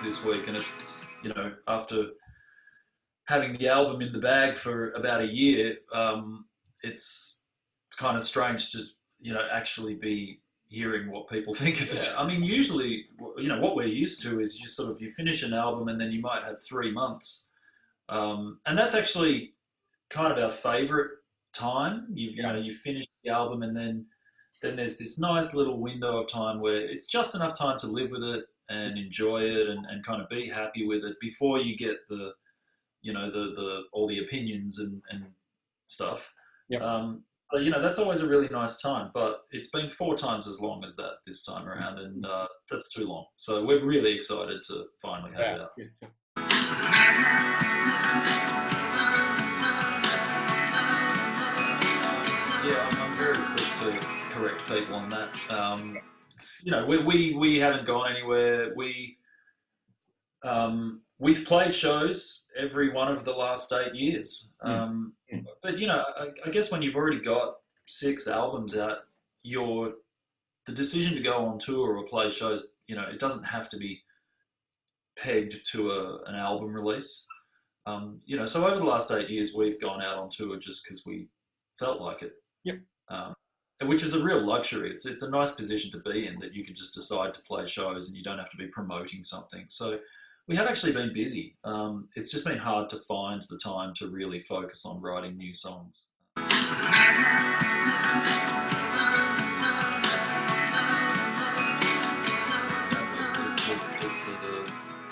this week, and it's after having the album in the bag for about a year, it's kind of strange to actually be hearing what people think of it. I mean, usually, what we're used to is you finish an album and then you might have 3 months, and that's actually kind of our favourite time. You finish the album and then there's this nice little window of time where it's just enough time to live with it and enjoy it and kind of be happy with it before you get the all the opinions and stuff. Yeah. So that's always a really nice time, but it's been 4 times as long as that this time around, and that's too long. So we're really excited to finally have it out. Yeah, I'm very quick to correct people on that. We haven't gone anywhere. We've played shows every one of the last 8 years. But I guess when you've already got 6 albums out, the decision to go on tour or play shows, it doesn't have to be pegged to an album release. So over the last 8 years, we've gone out on tour just because we felt like it. Yep. Which is a real luxury. It's a nice position to be in, that you can just decide to play shows and you don't have to be promoting something. So we have actually been busy. It's just been hard to find the time to really focus on writing new songs.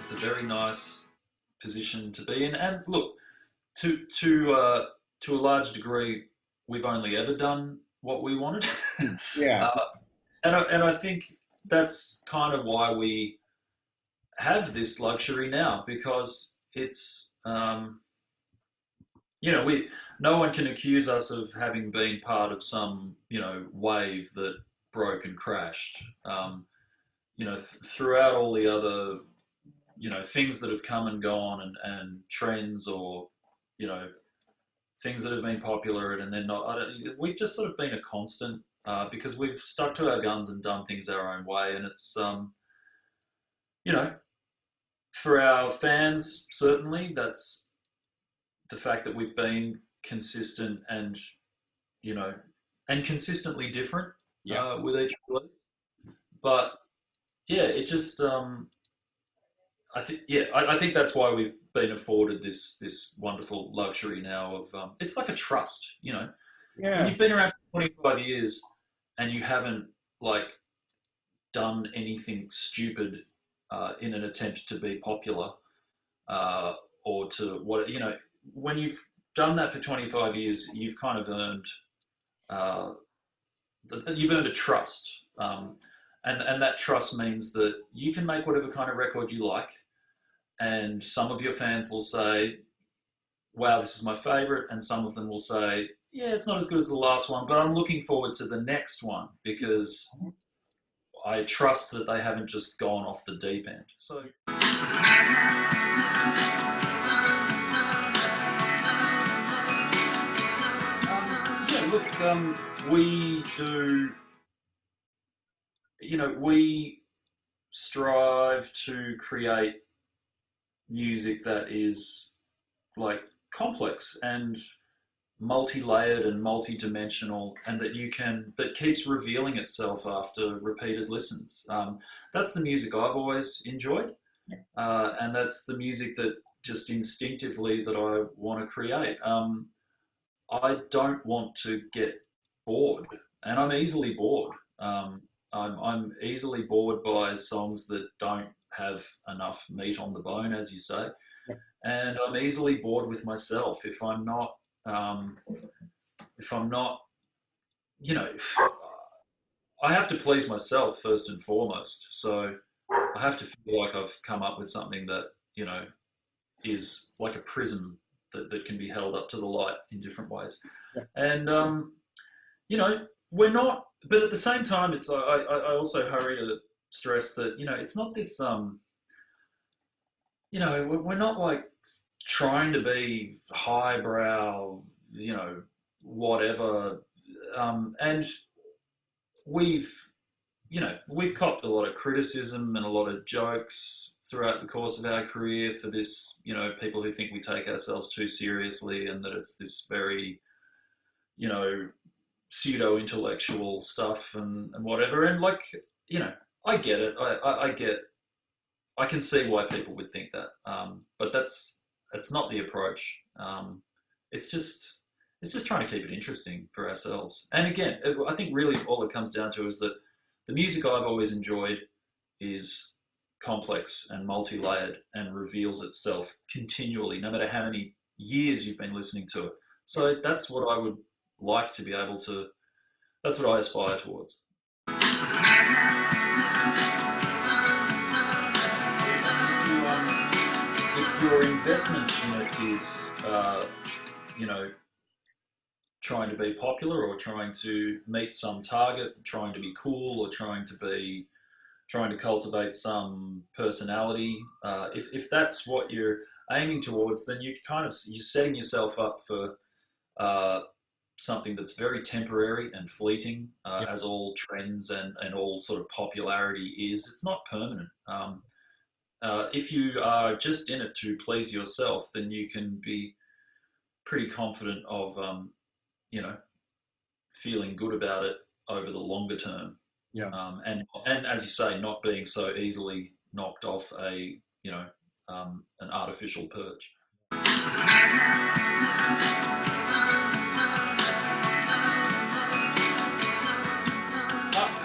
It's a very nice position to be in. And look, to a large degree, we've only ever done what we wanted. Yeah. And I think that's kind of why we have this luxury now, because it's no one can accuse us of having been part of some wave that broke and crashed. Throughout all the other things that have come and gone and trends, or things that have been popular and then not. We've just sort of been a constant because we've stuck to our guns and done things our own way, and it's for our fans, certainly, that's the fact that we've been consistent and consistently different with each release. But yeah, it just I think that's why we've been afforded this wonderful luxury now of it's like a trust, Yeah. When you've been around for 25 years and you haven't done anything stupid in an attempt to be popular, or to when you've done that for 25 years, you've kind of earned a trust, and that trust means that you can make whatever kind of record you like, and some of your fans will say, wow, this is my favorite, and some of them will say, yeah, it's not as good as the last one, but I'm looking forward to the next one because I trust that they haven't just gone off the deep end. So we do, we strive to create music that is complex and multi-layered and multi-dimensional, and that keeps revealing itself after repeated listens. That's the music I've always enjoyed, and that's the music that just instinctively that I want to create. I don't want to get bored, and I'm easily bored. I'm easily bored by songs that don't have enough meat on the bone, as you say, and I'm easily bored with myself if I'm not. I have to please myself first and foremost. So I have to feel like I've come up with something that is like a prism that can be held up to the light in different ways. And we're not, but at the same time, it's I also hurry to stress that it's not this we're not trying to be highbrow, whatever, and we've copped a lot of criticism and a lot of jokes throughout the course of our career for this, people who think we take ourselves too seriously and that it's this very, you know, pseudo intellectual stuff and whatever. And like, you know, I get it. I can see why people would think that. But that's not the approach. It's just it's just trying to keep it interesting for ourselves. And again, I think really all it comes down to is that the music I've always enjoyed is complex and multi-layered and reveals itself continually, no matter how many years you've been listening to it. So that's what I would like to be able to. That's what I aspire towards. If your investment in it is, you know, trying to be popular or trying to meet some target, trying to be cool or trying to cultivate some personality, if that's what you're aiming towards, then you're setting yourself up for uh, something that's very temporary and fleeting, Yeah. as all trends and all sort of popularity is. It's not permanent. If you are just in it to please yourself, then you can be pretty confident of, you know, feeling good about it over the longer term. Yeah. And as you say, not being so easily knocked off an artificial perch.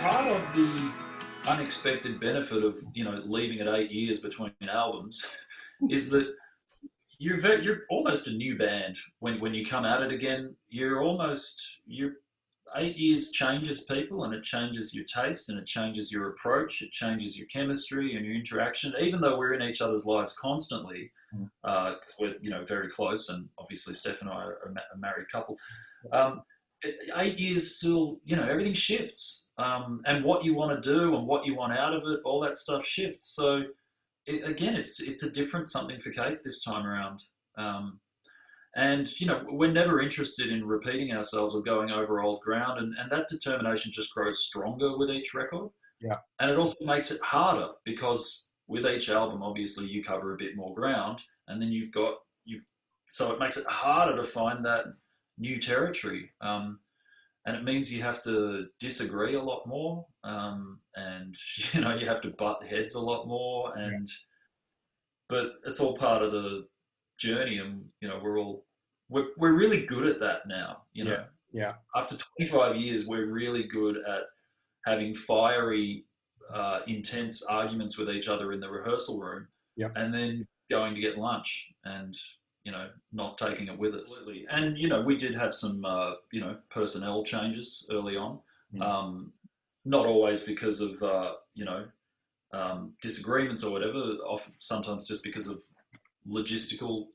Part of the unexpected benefit of leaving it 8 years between albums is that you're almost a new band when you come at it again. You're 8 years changes people, and it changes your taste, and it changes your approach, it changes your chemistry and your interaction. Even though we're in each other's lives constantly, Mm. we're very close, and obviously Steph and I are a married couple. Um, 8 years still, everything shifts, and what you want to do and what you want out of it, all that stuff shifts. So again, it's a different something for Kate this time around. Um, and we're never interested in repeating ourselves or going over old ground, and that determination just grows stronger with each record. Yeah. And it also makes it harder because with each album, obviously, you cover a bit more ground, and then you've so it makes it harder to find that new territory. And it means you have to disagree a lot more, and you have to butt heads a lot more, Yeah. but it's all part of the journey, and we're really good at that now. Yeah. Yeah. After 25 years, we're really good at having fiery, intense arguments with each other in the rehearsal room, Yeah. and then going to get lunch and not taking it with us. And we did have some personnel changes early on, Mm. not always because of disagreements or whatever. Often, sometimes just because of logistical,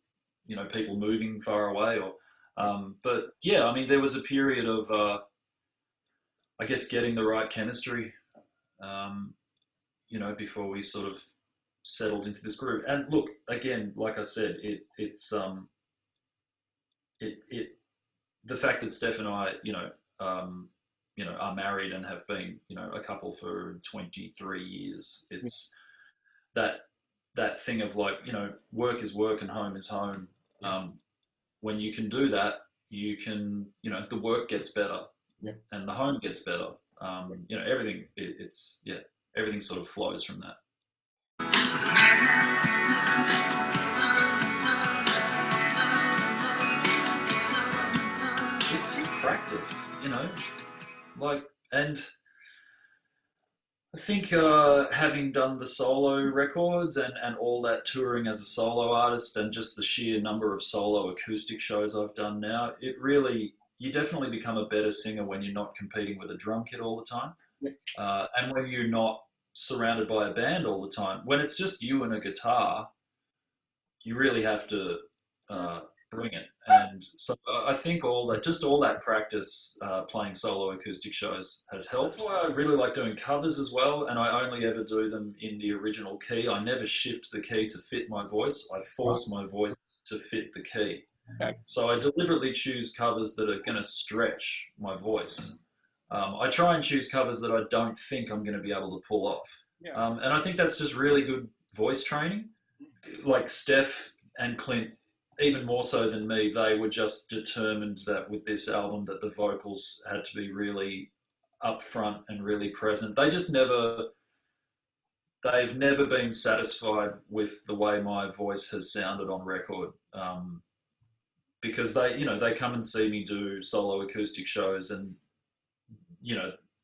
people moving far away, or but yeah, I mean, there was a period of I guess getting the right chemistry, um, before we sort of settled into this groove. And look, again, like I said, it the fact that Steph and I, are married and have been, a couple for 23 years. It's that thing of like, work is work and home is home. When you can do that, you can, the work gets better, Yeah. and the home gets better. Everything, everything sort of flows from that. It's just practice, like, and I think having done the solo records and all that touring as a solo artist, and just the sheer number of solo acoustic shows I've done now, you definitely become a better singer when you're not competing with a drum kit all the time, Yeah. and when you're not surrounded by a band all the time. When it's just you and a guitar, you really have to bring it. And so I think all that practice, playing solo acoustic shows, has helped. That's why I really like doing covers as well, and I only ever do them in the original key. I never shift the key to fit my voice. I force my voice to fit the key. Okay. So I deliberately choose covers that are going to stretch my voice. I try and choose covers that I don't think I'm going to be able to pull off. Yeah. And I think that's just really good voice training. Like Steph and Clint, even more so than me, they were just determined that with this album that the vocals had to be really upfront and really present. They've never been satisfied with the way my voice has sounded on record. Because they come and see me do solo acoustic shows, and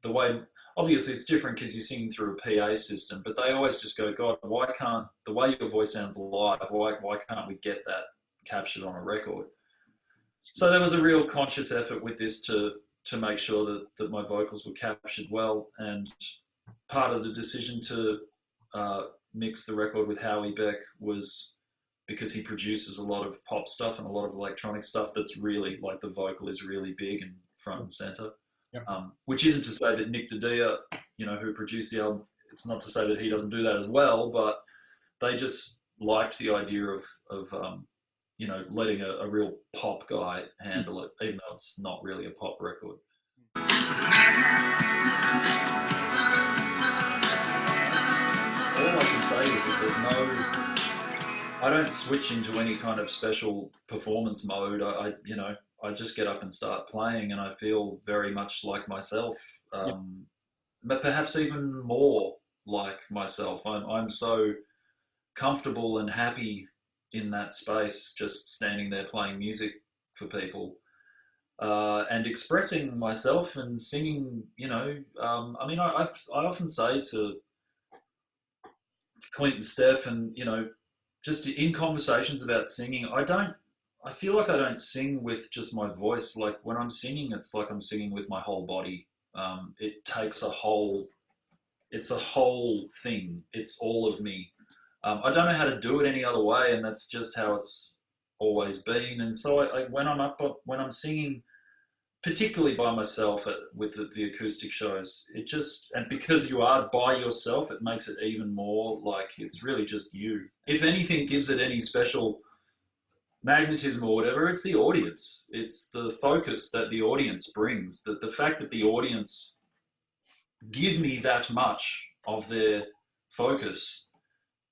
the way, obviously it's different because you're singing through a PA system, but they always just go, God, why can't the way your voice sounds live, why can't we get that captured on a record? So there was a real conscious effort with this to make sure that my vocals were captured well, and part of the decision to mix the record with Howie Beck was because he produces a lot of pop stuff and a lot of electronic stuff that's really, like, the vocal is really big and front and center. Yep. Which isn't to say that Nick Dadia, who produced the album, it's not to say that he doesn't do that as well, but they just liked the idea of letting a real pop guy handle it, even though it's not really a pop record. All I can say is that I don't switch into any kind of special performance mode. I just get up and start playing, and I feel very much like myself, but perhaps even more like myself. I'm so comfortable and happy in that space, just standing there playing music for people, and expressing myself and singing. I often say to Clint and Steph, and just in conversations about singing, I feel like I don't sing with just my voice. Like, when I'm singing, it's like I'm singing with my whole body. It takes it's a whole thing. It's all of me. I don't know how to do it any other way, and that's just how it's always been. And so when I'm singing, particularly by myself with the acoustic shows, and because you are by yourself, it makes it even more like it's really just you. If anything gives it any special magnetism or whatever, it's the audience. It's the focus that the audience brings. That the fact that the audience give me that much of their focus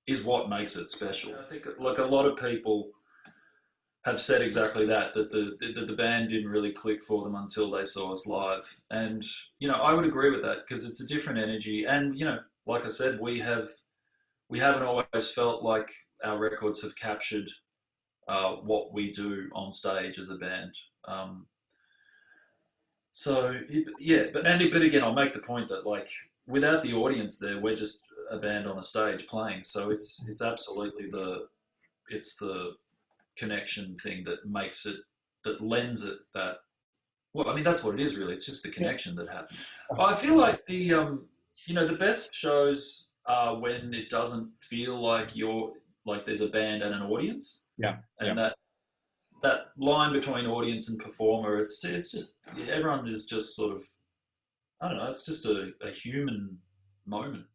is what makes it special. I think, like, a lot of people have said exactly that the band didn't really click for them until they saw us live. And, I would agree with that, because it's a different energy. And, like I said, we haven't always felt like our records have captured what we do on stage as a band. But again, I'll make the point that, like, without the audience there, we're just a band on a stage playing. So it's absolutely the connection thing that makes it, that lends it that. Well, I mean, that's what it is, really. It's just the connection that happens. I feel like the best shows are when it doesn't feel like there's a band and an audience. Yeah. And that line between audience and performer, it's just everyone is just sort of, I don't know, it's just a human moment.